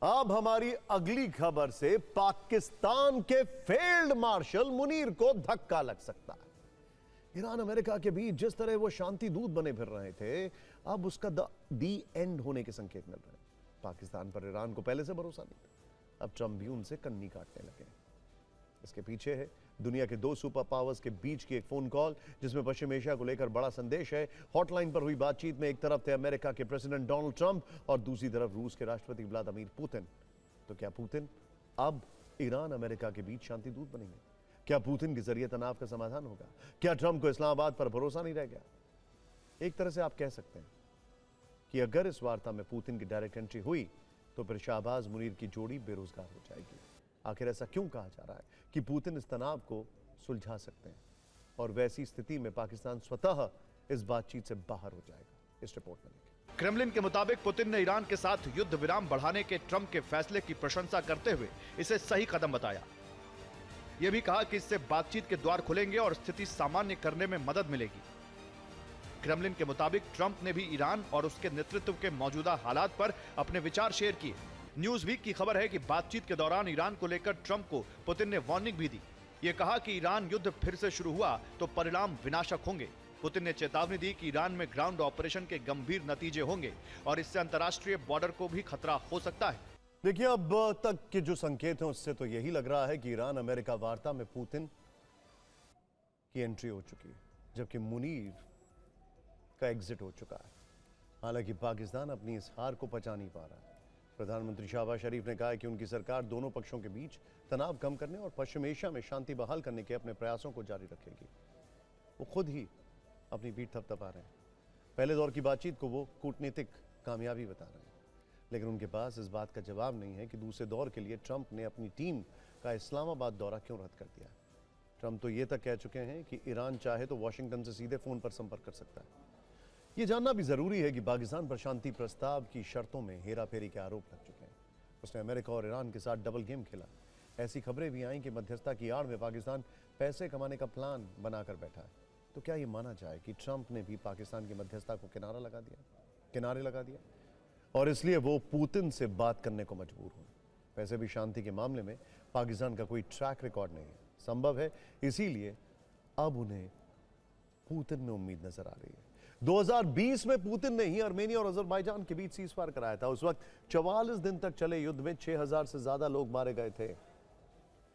अब हमारी अगली खबर से पाकिस्तान के फील्ड मार्शल मुनीर को धक्का लग सकता है। ईरान अमेरिका के बीच जिस तरह वो शांति दूत बने फिर रहे थे, अब उसका दी एंड होने के संकेत मिल रहे हैं। पाकिस्तान पर ईरान को पहले से भरोसा नहीं था, अब ट्रंप भी उनसे कन्नी काटने लगे। इसके पीछे है दुनिया के दो सुपर पावर्स के बीच की एक फोन कॉल, जिसमें पश्चिम एशिया को लेकर बड़ा संदेश है। हॉटलाइन पर हुई बातचीत में एक तरफ थे अमेरिका के प्रेसिडेंट डोनाल्ड ट्रंप और दूसरी तरफ रूस के राष्ट्रपति व्लादिमीर पुतिन। तो क्या पुतिन अब ईरान अमेरिका के बीच शांति दूत बनेंगे? क्या पुतिन के जरिए तनाव का समाधान होगा? क्या ट्रंप को इस्लामाबाद पर भरोसा नहीं रह गया? एक तरह से आप कह सकते हैं कि अगर इस वार्ता में पुतिन की डायरेक्ट एंट्री हुई तो फिर शाहबाज मुनीर की जोड़ी बेरोजगार हो जाएगी। आखिर ऐसा क्यों कहा जा रहा है कि पुतिन इस तनाव को सुलझा सकते हैं, और वैसी स्थिति में पाकिस्तान स्वतः इस बातचीत से बाहर हो जाएगा? इस रिपोर्ट में देखिए। क्रेमलिन के मुताबिक पुतिन ने ईरान के साथ युद्ध विराम बढ़ाने के ट्रंप के फैसले की प्रशंसा करते हुए इसे सही कदम बताया। यह भी कहा कि इससे बातचीत के द्वार खुलेंगे और स्थिति सामान्य करने में मदद मिलेगी। क्रेमलिन के मुताबिक ट्रंप ने भी ईरान और उसके नेतृत्व के मौजूदा हालात पर अपने विचार शेयर किए। न्यूज वीक की खबर है कि बातचीत के दौरान ईरान को लेकर ट्रंप को पुतिन ने वार्निंग भी दी। ये कहा कि ईरान युद्ध फिर से शुरू हुआ तो परिणाम विनाशक होंगे। पुतिन ने चेतावनी दी कि ईरान में ग्राउंड ऑपरेशन के गंभीर नतीजे होंगे और इससे अंतर्राष्ट्रीय बॉर्डर को भी खतरा हो सकता है। देखिए, अब तक के जो संकेत हैं उससे तो यही लग रहा है कि ईरान अमेरिका वार्ता में पुतिन की एंट्री हो चुकी है, जबकि मुनीर का एग्जिट हो चुका है। हालांकि पाकिस्तान अपनी इस हार को पचा नहीं पा रहा है। प्रधानमंत्री शहबाज शरीफ ने कहा है कि उनकी सरकार दोनों पक्षों के बीच तनाव कम करने और पश्चिम एशिया में शांति बहाल करने के अपने प्रयासों को जारी रखेगी। वो खुद ही अपनी पीठ थपथपा रहे हैं। पहले दौर की बातचीत को वो कूटनीतिक कामयाबी बता रहे हैं, लेकिन उनके पास इस बात का जवाब नहीं है कि दूसरे दौर के लिए ट्रंप ने अपनी टीम का इस्लामाबाद दौरा क्यों रद्द कर दिया। ट्रंप तो ये तक कह चुके हैं कि ईरान चाहे तो वाशिंगटन से सीधे फोन पर संपर्क कर सकता है। ये जानना भी जरूरी है कि पाकिस्तान पर शांति प्रस्ताव की शर्तों में हेराफेरी के आरोप लग चुके हैं। उसने अमेरिका और ईरान के साथ डबल गेम खेला। ऐसी खबरें भी आई कि मध्यस्थता की आड़ में पाकिस्तान पैसे कमाने का प्लान बनाकर बैठा है। तो क्या ये माना जाए कि ट्रंप ने भी पाकिस्तान की मध्यस्थता को किनारे लगा दिया और इसलिए वो पुतिन से बात करने को मजबूर हुए? वैसे भी शांति के मामले में पाकिस्तान का कोई ट्रैक रिकॉर्ड नहीं है। संभव है इसीलिए अब उन्हें पुतिन में उम्मीद नजर आ रही है। 2020 में पुतिन ने ही आर्मेनिया और अजरबैजान के बीच सीज़फायर कराया था। उस वक्त 44 दिन तक चले युद्ध में 6000 से ज्यादा लोग मारे गए थे।